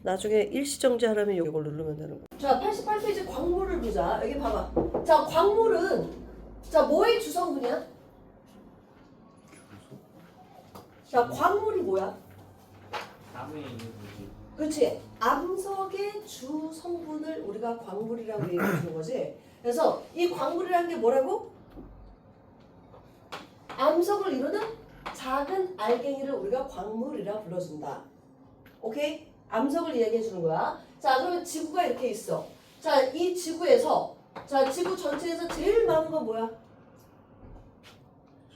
나중에 일시정지 하려면 이걸 누르면 되는 거야. 자, 88페이지 광물을 보자. 여기 봐봐. 자, 광물은 자 뭐의 주성분이야? 자, 광물이 뭐야? 나무에 있는 물질. 그렇지. 암석의 주 성분을 우리가 광물이라고 얘기해 주는 거지. 그래서 이 광물이라는 게 뭐라고? 암석을 이루는 작은 알갱이를 우리가 광물이라 불러준다. 오케이? 암석을 이야기해 주는 거야. 자, 그러면 지구가 이렇게 있어. 자, 이 지구에서 자, 지구 전체에서 제일 많은 건 뭐야?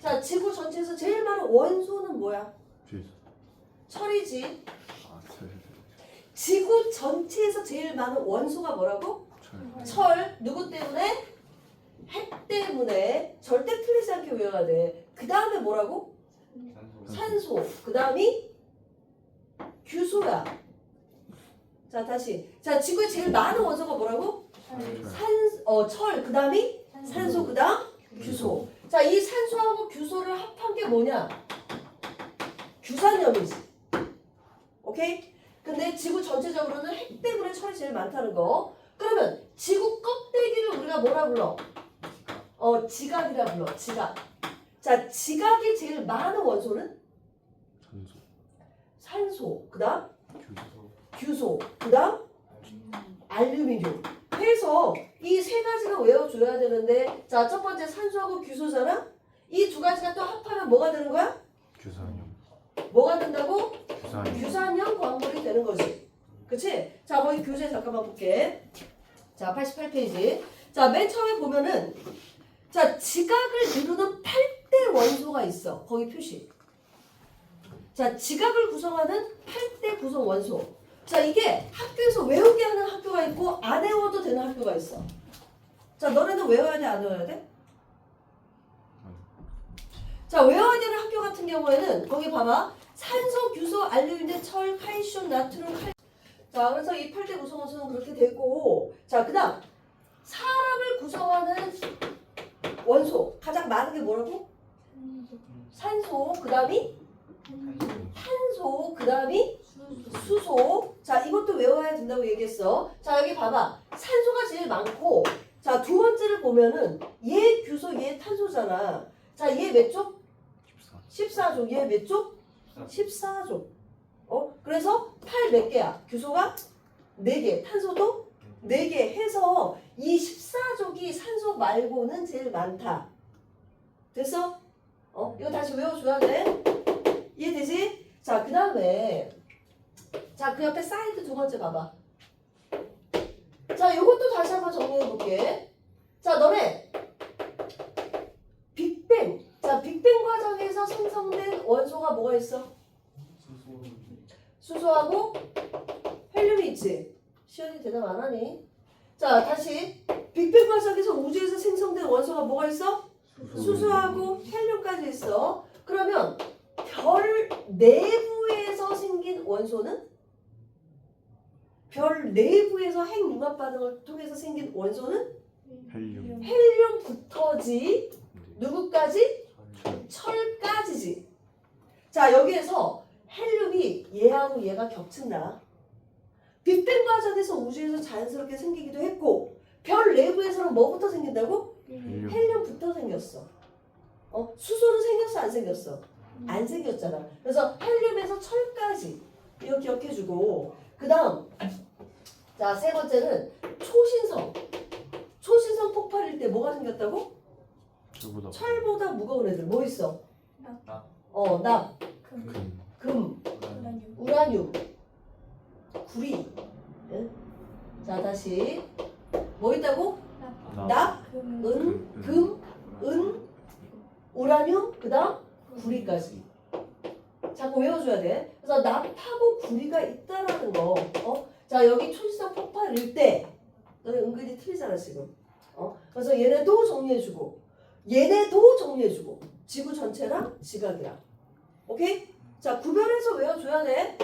자, 지구 전체에서 제일 많은 원소는 뭐야? 철이지. 지구 전체에서 제일 많은 원소가 뭐라고? 철. 누구 때문에? 핵 때문에. 절대 틀리지 않게 외워야 돼. 그 다음에 뭐라고? 산소. 그 다음이 규소야. 자, 다시. 자, 지구에 제일 많은 원소가 뭐라고? 철. 그 다음이 산소. 그 다음 규소. 자, 이 산소하고 규소를 합한 게 뭐냐? 규산염이지. 오케이? 근데 지구 전체적으로는 핵 때문에 철이 제일 많다는 거. 그러면 지구 껍데기를 우리가 뭐라 불러? 지각이라 불러. 지각. 자, 지각이 제일 많은 원소는? 산소. 그 다음? 규소. 그 다음? 알루미늄. 해서 이 세 가지가 외워줘야 되는데, 자, 첫 번째 산소하고 규소잖아? 이 두 가지가 또 합하면 뭐가 되는 거야? 규산염. 뭐가 된다고? 규산염. 규산염 광물이 되는 거지. 그치? 자, 거기 교재 잠깐만 볼게. 자, 88페이지. 자, 맨 처음에 보면은, 자, 지각을 이루는 8대 원소가 있어. 거기 표시. 자, 지각을 구성하는 8대 구성 원소. 자, 이게 학교에서 외우게 하는 학교가 있고, 안 외워도 되는 학교가 있어. 자, 너네는 외워야 돼, 안 외워야 돼? 자, 외워야 되는 학교 같은 경우에는, 거기 봐봐. 산소, 규소, 알루미늄, 철, 칼슘, 나트륨, 자, 그래서 이 8대 구성 원소는 그렇게 되고, 자, 그 다음 사람을 구성하는 원소 가장 많은 게 뭐라고? 산소. 그 다음이 탄소. 그 다음이 수소. 자, 이것도 외워야 된다고 얘기했어. 자, 여기 봐봐. 산소가 제일 많고, 자, 두 번째를 보면은 얘 규소, 얘 탄소잖아. 자, 얘 몇 쪽? 14쪽. 얘 몇 쪽? 14족. 그래서 8 몇 개야? 규소가 4개, 탄소도 4개 해서 이 14족이 산소 말고는 제일 많다. 됐어? 이거 다시 외워줘야 돼. 이해되지? 자, 그 다음에 자, 그 옆에 사이드 두 번째 봐봐. 자, 요것도 다시 한번 정리해볼게. 자, 너네 빅뱅. 자, 빅뱅 과정에서 생성된 원소가 뭐가 있어? 수소하고 헬륨이 있지. 시연이 대답 안 하니? 자, 다시 빅뱅 과정에서 우주에서 생성된 원소가 뭐가 있어? 수소하고 헬륨까지 있어. 그러면 별 내부에서 생긴 원소는? 별 내부에서 핵융합 반응을 통해서 생긴 원소는? 헬륨. 헬륨부터지. 누구까지? 철까지지. 자, 여기에서 헬륨이 얘하고 얘가 겹친다. 빅뱅 과정에서 우주에서 자연스럽게 생기기도 했고, 별 내부에서는 뭐부터 생긴다고? 헬륨부터 생겼어. 수소는 생겼어, 안 생겼어? 안 생겼잖아. 그래서 헬륨에서 철까지 이거 기억해주고, 그 다음 자, 세 번째는 초신성. 초신성 폭발일 때 뭐가 생겼다고? 철보다 무거운 애들 뭐 있어? 납, 금, 우라늄, 구리. 응? 자, 다시 뭐 있다고? 납, 금, 우라늄, 그 다음 구리까지. 자꾸 외워줘야 돼. 그래서 납하고 구리가 있다라는 거. 자, 여기 초신성 폭발일 때 너네 은근히 틀리잖아 지금. 그래서 얘네도 정리해주고, 얘네도 정리해주고, 지구 전체랑 지각이랑. 오케이? 자, 구별해서 외워줘야 돼.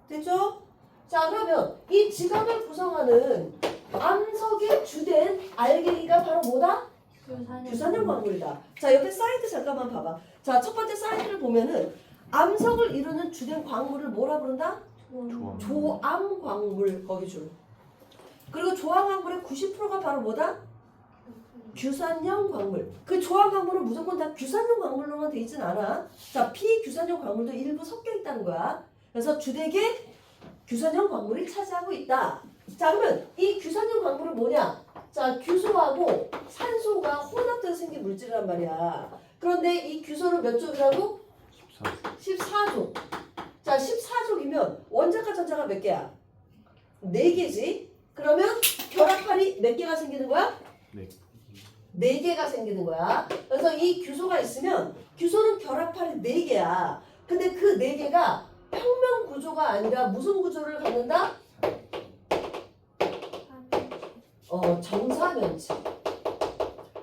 됐죠? 자, 그러면 이 지각을 구성하는 암석의 주된 알갱이가 바로 뭐다? 규산염 광물이다. 자, 옆에 사이드 잠깐만 봐봐. 자, 첫 번째 사이드를 보면은 암석을 이루는 주된 광물을 뭐라 부른다? 조암 광물 거기 줄. 그리고 조암 광물의 90%가 바로 뭐다? 규산형 광물. 그 조암 광물은 무조건 다 규산형 광물로만 돼 있진 않아. 자, 비규산형 광물도 일부 섞여 있다는 거야. 그래서 주되게 규산형 광물이 차지하고 있다. 자, 그러면 이 규산형 광물은 뭐냐? 자, 규소하고 산소가 혼합돼서 생긴 물질이란 말이야. 그런데 이 규소는 몇 족이라고? 14족. 자, 14족이면 원자과 전자가 몇 개야? 4개지? 그러면 결합판이 몇 개가 생기는 거야? 네. 4개가 생기는 거야. 그래서 이 규소가 있으면 규소는 결합판이 4개야. 근데 그 4개가 평면 구조가 아니라 무슨 구조를 갖는다? 정사면체.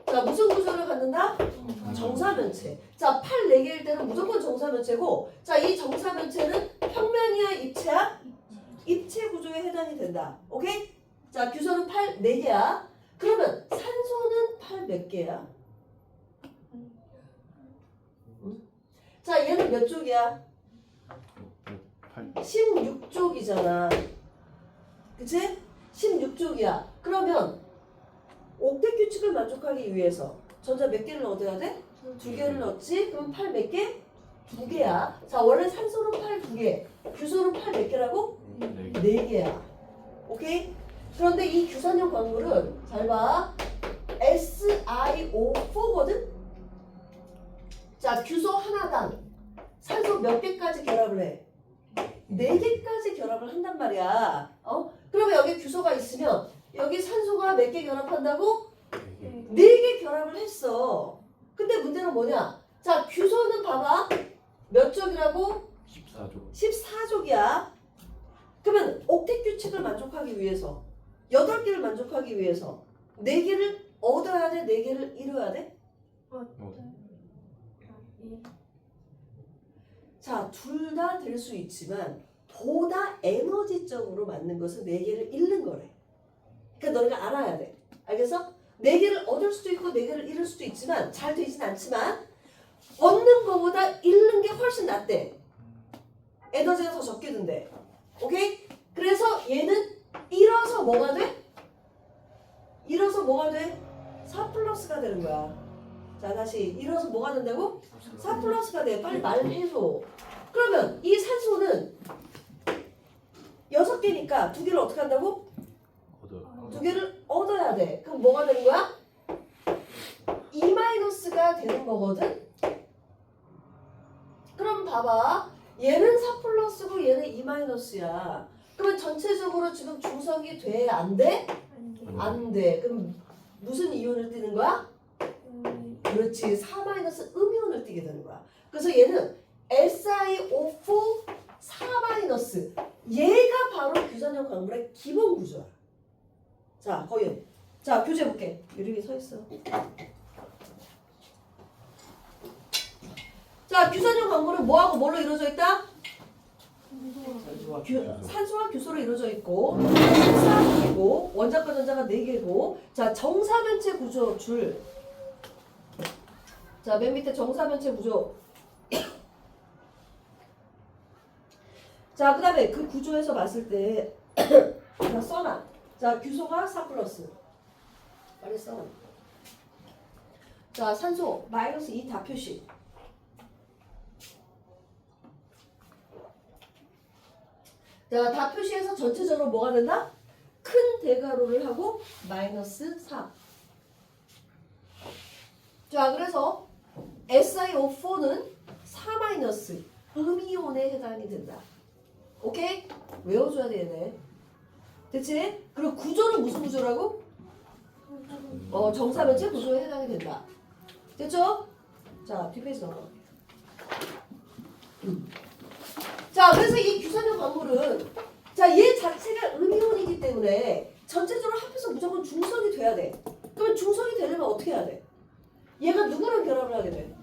자, 무슨 구조를 갖는다? 정사면체. 자, 팔 4개일 때는 무조건 정사면체고, 자, 이 정사면체는 평면이야, 입체야? 입체 구조에 해당이 된다. 오케이? 자, 규소는 팔 4개야. 그러면 산소는 팔 몇 개야? 자, 얘는 몇 쪽이야? 16쪽이잖아. 그치? 16쪽이야. 그러면 옥텟 규칙을 만족하기 위해서 전자 몇 개를 얻어야 돼? 2개를 넣었지? 그럼 팔 몇 개? 2개야. 자, 원래 산소는 팔 2개, 규소는 팔 몇 개라고? 4개야. 오케이? 그런데 이 규산형 광물은 잘 봐. SiO4거든? 자, 규소 하나당 산소 몇 개까지 결합을 해? 4개까지 결합을 한단 말이야. 그러면 여기 규소가 있으면 여기 산소가 몇 개 결합한다고? 4개 결합을 했어. 근데 문제는 뭐냐? 자, 규소는 봐봐. 몇 족이라고? 14족이야. 그러면 옥텟 규칙을 만족하기 위해서 8개를 만족하기 위해서 4개를 얻어야 돼? 4개를 잃어야 돼? 자, 둘 다 될 수 있지만 보다 에너지적으로 맞는 것은 4개를 잃는 거래. 그러니까 너희가 알아야 돼. 알겠어? 4개를 얻을 수도 있고 4개를 잃을 수도 있지만 잘 되진 않지만 얻는 거보다 잃는 게 훨씬 낫대. 에너지가 더 적게 든대. 오케이? 그래서 얘는 잃어서 뭐가 돼? 잃어서 뭐가 돼? 4 플러스가 되는 거야. 자, 다시 잃어서 뭐가 된다고? 4 플러스가 돼. 빨리 말해줘. 그러면 이 산소는 6개니까 2개를 어떻게 한다고? 2개를 얻어야 돼. 그럼 뭐가 되는 거야? 2-가 되는 거거든? 그럼 봐봐. 얘는 4 플러스고 얘는 2-야. 그러면 전체적으로 지금 중성이 돼? 안 돼? 안 돼. 그럼 무슨 이온을 띠는 거야? 그렇지. 4- 음이온을 띠게 되는 거야. 그래서 얘는 SiO4 4-. 얘가 바로 규산형 광물의 기본 구조야. 자, 거기. 자, 교재 볼게. 유림이 서 있어. 자, 규산형 광물은 뭐하고 뭘로 이루어져 있다? 산소와 규소로 이루어져 있고 14개고 원자과 전자가 4개고 자, 정사면체 구조 줄. 자, 맨 밑에 정사면체 구조. 자, 그 다음에 그 구조에서 봤을 때 자, 써놔. 자, 규소가 4 플러스. 빨리 써. 자, 산소 -2 다 표시. 자, 다 표시해서 전체적으로 뭐가 된다? 큰 대괄호를 하고 -4. 자, 그래서 SiO4는 4- 음이온에 해당이 된다. 오케이? 외워줘야 되네. 됐지? 그리고 구조는 무슨 구조라고? 정사면체 구조에 해당이 된다. 됐죠? 자, 뒷페이지 넘어갈게요. 자, 그래서 이 규산형 광물은 자, 얘 자체가 음이온이기 때문에 전체적으로 합해서 무조건 중성이 돼야 돼. 그러면 중성이 되려면 어떻게 해야 돼? 얘가 누구랑 결합을 하게 돼?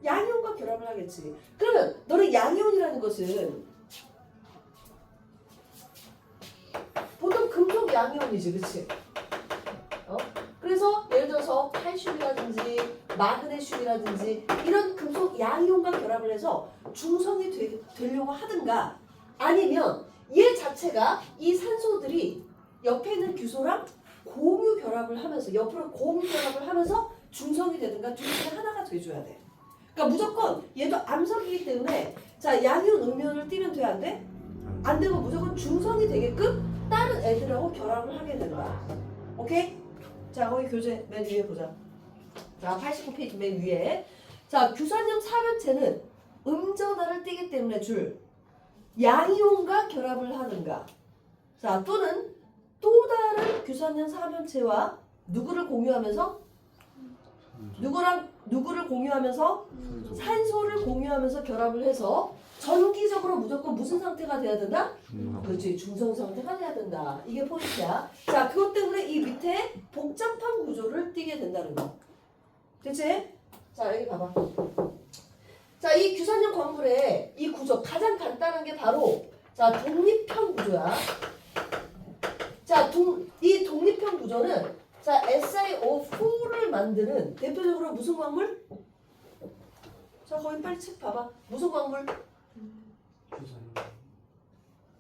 양이온과 결합을 하겠지. 그러면 너는 양이온이라는 것은 보통 금속 양이온이지, 그치? 그래서 예를 들어서 칼슘이라든지 마그네슘이라든지 이런 금속 양이온과 결합을 해서 중성이 되려고 하든가 아니면 얘 자체가 이 산소들이 옆에 있는 규소랑 공유 결합을 하면서 옆으로 공유 결합을 하면서 중성이 되든가 둘 중에 하나가 돼줘야 돼. 그러니까 무조건 얘도 암석이기 때문에 자 양이온 음이온을 띄면 돼 안 돼? 안 되고 무조건 중성이 되게끔 다른 애들하고 결합을 하게 되는 거야. 오케이? 자 거기 교재 맨 위에 보자. 자 89페이지 맨 위에 자 규산형 사면체는 음전하를 띄기 때문에 줄 양이온과 결합을 하는가 자 또는 또 다른 규산형 사면체와 누구를 공유하면서 누구를 공유하면서 산소를 공유하면서 결합을 해서 전기적으로 무조건 무슨 상태가 돼야 된다? 그렇지 중성 상태가 돼야 된다. 이게 포인트야. 자 그것 때문에 이 밑에 복잡한 구조를 띠게 된다는 거. 됐지? 자 여기 봐봐. 자 이 규산형 광물의 이 구조 가장 간단한 게 바로 자 독립형 구조야. 자 이 독립형 구조는 자 SiO4를 만드는 대표적으로 무슨 광물? 자 거기 빨리 책 봐봐. 무슨 광물?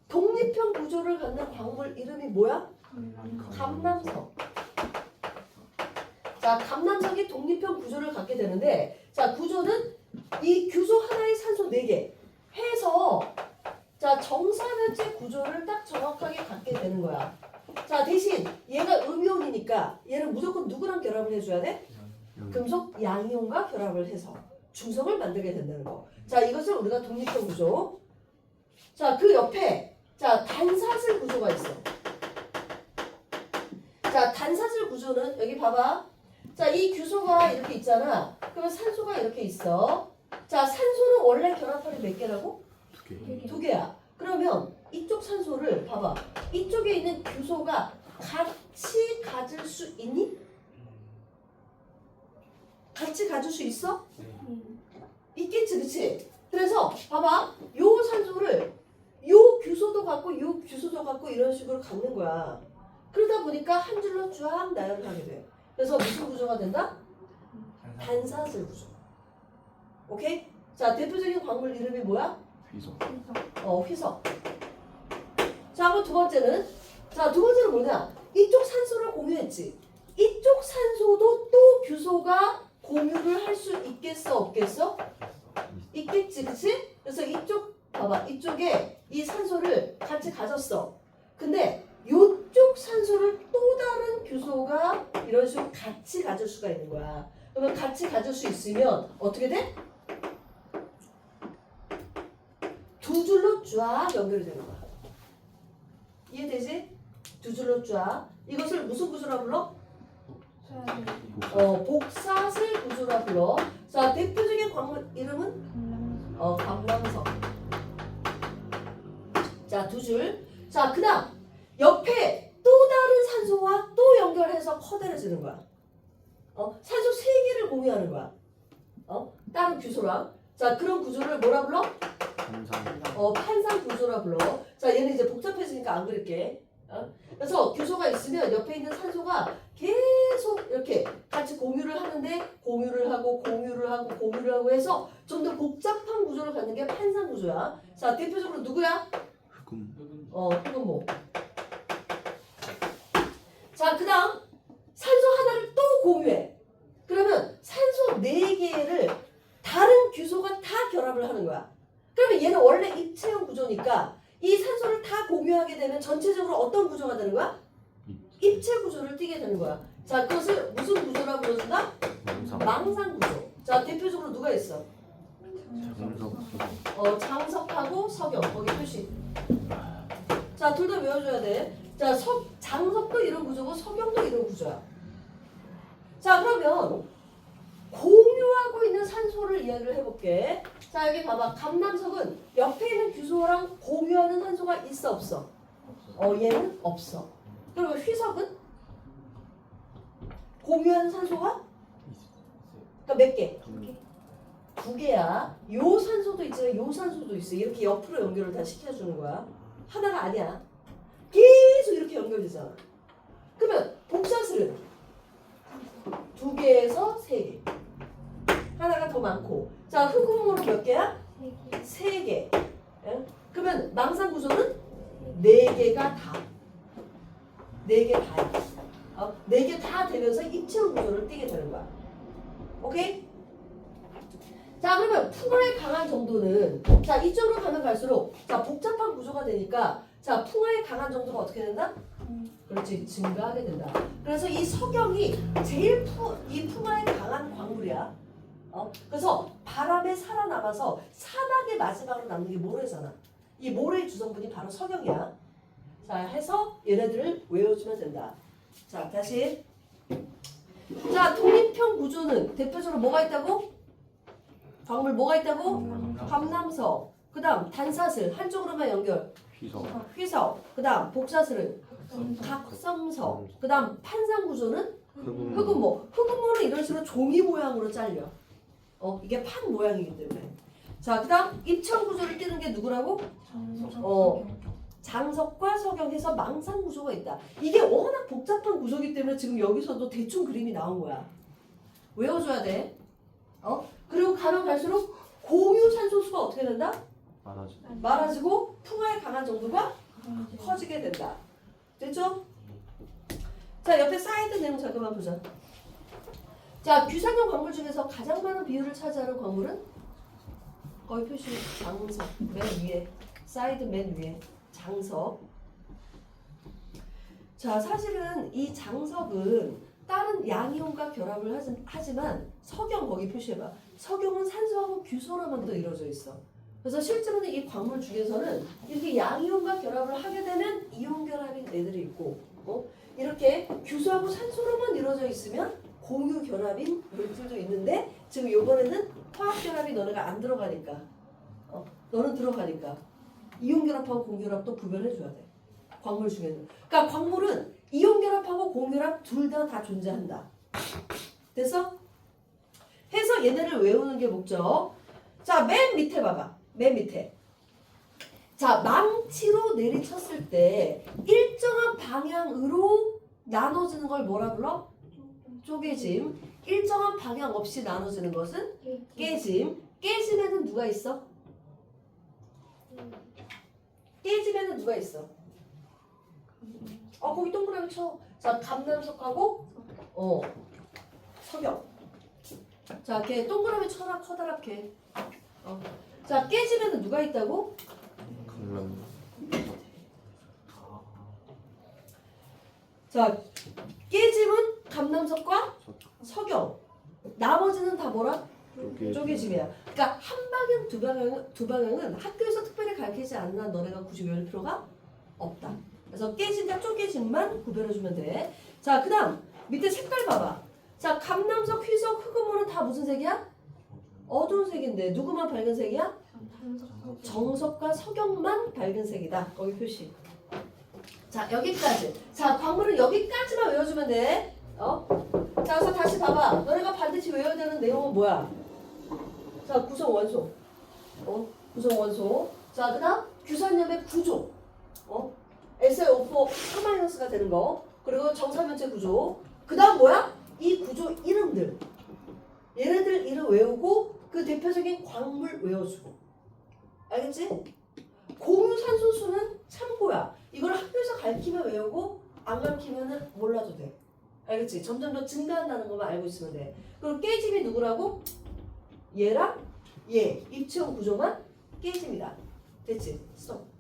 독립형 구조를 갖는 광물 이름이 뭐야? 감남석. 자 감남석이 독립형 구조를 갖게 되는데 자 구조는 이 규소 하나의 산소 4개 해서 자 정사면체 구조를 딱 정확하게 갖게 되는 거야. 자 대신 얘가 음이온이니까 얘는 무조건 누구랑 결합을 해줘야 돼? 금속 양이온과 결합을 해서 중성을 만들게 된다는 거. 자 이것을 우리가 독립형 구조. 자 그 옆에 자 단사슬 구조가 있어. 자 단사슬 구조는 여기 봐봐. 자 이 규소가 이렇게 있잖아. 그러면 산소가 이렇게 있어. 자 산소는 원래 결합판이 몇 개라고? 2개야. 그러면 이쪽 산소를 봐봐. 이쪽에 있는 규소가 같이 가질 수 있니? 같이 가질 수 있어? 있겠지, 그치? 그래서 봐봐. 요 산소를 요 규소도 갖고 요 규소도 갖고 이런 식으로 갖는 거야. 그러다 보니까 한 줄로 쫙 나열을 하게 돼. 그래서 무슨 구조가 된다? 단사슬 구조. 오케이? 자 대표적인 광물 이름이 뭐야? 휘석. 휘석. 자 그럼 두 번째는 자 두 번째는 뭐냐? 이쪽 산소를 공유했지. 이쪽 산소도 또 규소가 공유를 할 수 있겠어 없겠어? 있겠지, 그치? 그래서 이쪽 봐봐. 이쪽에 이 산소를 같이 가졌어. 근데 이쪽 산소를 또 다른 규소가 이런 식으로 같이 가질 수가 있는 거야. 그러면 같이 가질 수 있으면 어떻게 돼? 두 줄로 쫙 연결이 되는 거야. 이해되지? 두 줄로 쫙. 이것을 무슨 구조라 불러? 복사슬 구조라 불러. 자, 대표적인 광물 이름은? 감남석. 자, 두 줄. 자, 그 다음 옆에 또 다른 산소와 또 연결해서 커다래지는 거야. 산소 3개를 공유하는 거야. 다른 규소랑. 자, 그런 구조를 뭐라 불러? 판상 구조라 불러. 자, 얘는 이제 복잡해지니까 안 그릴게. 그래서 규소가 있으면 옆에 있는 산소가 계속 이렇게 같이 공유를 하는데 공유를 하고 해서 좀 더 복잡한 구조를 갖는 게 판상 구조야. 자, 대표적으로 누구야? 흑음모. 자, 그 다음 산소 하나를 또 공유해. 그러면 산소 4개를 다른 규소가 다 결합을 하는 거야. 그러면 얘는 원래 입체형 구조니까 이 산소를 다 공유하게 되면 전체적으로 어떤 구조가 되는 거야? 입체 구조를 띠게 되는 거야. 자, 그것을 무슨 구조라고 불러준다? 망상 구조. 자, 대표적으로 누가 있어? 장석하고 석영. 거기 표시. 자, 둘 다 외워줘야 돼. 자, 장석도 이런 구조고 석영도 이런 구조야. 자, 그러면 공유하고 있는 산소를 이야기를 해볼게. 자, 여기 봐봐. 감남석은 옆에 있는 규소랑 공유하는 산소가 있어 없어? 얘는 없어. 그리고 휘석은 공유하는 산소가? 그러니까 몇 개? 2개야. 요 산소도 있지만 요 산소도 있어. 이렇게 옆으로 연결을 다 시켜주는 거야. 하나가 아니야. 계속 이렇게 연결되잖아. 그러면 복사슬은 2개에서 3개. 하나가 더 많고. 자, 흑음모로 몇 개야? 3개. 예? 그러면 망상 구조는 4개가 다. 4개 다야. 4개 다 되면서 입체형 구조를 띠게 되는 거야. 오케이? 자, 그러면 풍화의 강한 정도는, 자, 이쪽으로 가면 갈수록, 자, 복잡한 구조가 되니까, 자, 풍화의 강한 정도가 어떻게 된다? 그렇지, 증가하게 된다. 그래서 이 석영이 제일 이 풍화의 강한 광물이야. 그래서 바람에 살아남아서 사막의 마지막으로 남는 게 모래잖아. 이 모래의 주성분이 바로 석영이야. 자, 해서 얘네들을 외워주면 된다. 자, 다시. 자, 독립형 구조는 대표적으로 뭐가 있다고? 광물 뭐가 있다고? 감남석. 그 다음 단사슬 한쪽으로만 연결. 휘석. 그 다음 복사슬은 각성석. 그 다음 판상구조는 흑음모. 흑음모는 이런 식으로 종이 모양으로 잘려. 이게 판 모양이기 때문에. 자, 그 다음 입천구조를 띄는 게 누구라고? 장석과 석영해서 망상구조가 있다. 이게 워낙 복잡한 구조이기 때문에 지금 여기서도 대충 그림이 나온 거야. 외워줘야 돼. 그리고 가면 갈수록 공유산소수가 어떻게 된다? 많아지고 풍화의 강한 정도가 커지게 된다. 됐죠? 자, 옆에 사이드 내용 잠깐만 보자. 자, 규산형 광물 중에서 가장 많은 비율을 차지하는 광물은 거기 표시 장석 맨 위에, 사이드 맨 위에 장석. 자, 사실은 이 장석은 다른 양이온과 결합을 하지만 석영 거기 표시해봐. 석영은 산소하고 규소로만 또 이루어져 있어. 그래서 실제로는 이 광물 중에서는 이렇게 양이온과 결합을 하게 되면 이온 결합인 애들이 있고, 이렇게 규소하고 산소로만 이루어져 있으면 공유 결합인 물질도 있는데 지금 이번에는 화학 결합이 너네가 안 들어가니까, 너는 들어가니까 이온 결합하고 공유 결합도 구별해줘야 돼. 광물 중에는. 그러니까 광물은 이온 결합하고 공유 결합 둘 다 존재한다. 됐어? 해서 얘네를 외우는 게 목적. 자, 맨 밑에 봐봐. 맨 밑에. 자, 망치로 내리쳤을 때 일정한 방향으로 나눠지는 걸 뭐라 불러? 쪼개짐. 일정한 방향 없이 나눠지는 것은 깨짐. 깨짐에는 누가 있어? 깨짐에는 누가 있어? 거기 동그라미 쳐. 자, 감남석하고 석영. 자, 걔 동그라미 쳐라 커다랗게. 자, 깨짐에는 누가 있다고? 자, 깨짐은 감남석과 석영. 나머지는 다 뭐라? 쪼개짐이야. 그러니까 한 방향, 두 방향은 학교에서 특별히 가르치지 않는 한 너네가 굳이 외울 필요가 없다. 그래서 깨짐과 쪼개짐만 구별해주면 돼. 자, 그 다음 밑에 색깔 봐봐. 자, 감남석, 휘석, 흑음모는 다 무슨 색이야? 어두운 색인데 누구만 밝은 색이야? 정석과 석영만 밝은 색이다. 거기 표시. 자, 여기까지. 자, 광물은 여기까지만 외워주면 돼. 자, 그래서 다시 봐봐. 너네가 반드시 외워야 되는 내용은 뭐야? 자, 구성 원소. 구성 원소. 자, 그 다음 규산염의 구조. SiO4 3-가 되는 거. 그리고 정사면체 구조. 그 다음 뭐야? 이 구조 이름들. 얘네들 이름 외우고 그 대표적인 광물 외워주고. 알겠지? 공유산소수는 참고야. 이걸 학교에서 가르치면 외우고 안 가르치면 몰라도 돼. 알겠지? 점점 더 증가한다는 것만 알고 있으면 돼. 그리고 깨짐이 누구라고? 얘랑 얘. 입체형 구조만 깨짐이다. 됐지? 스톱.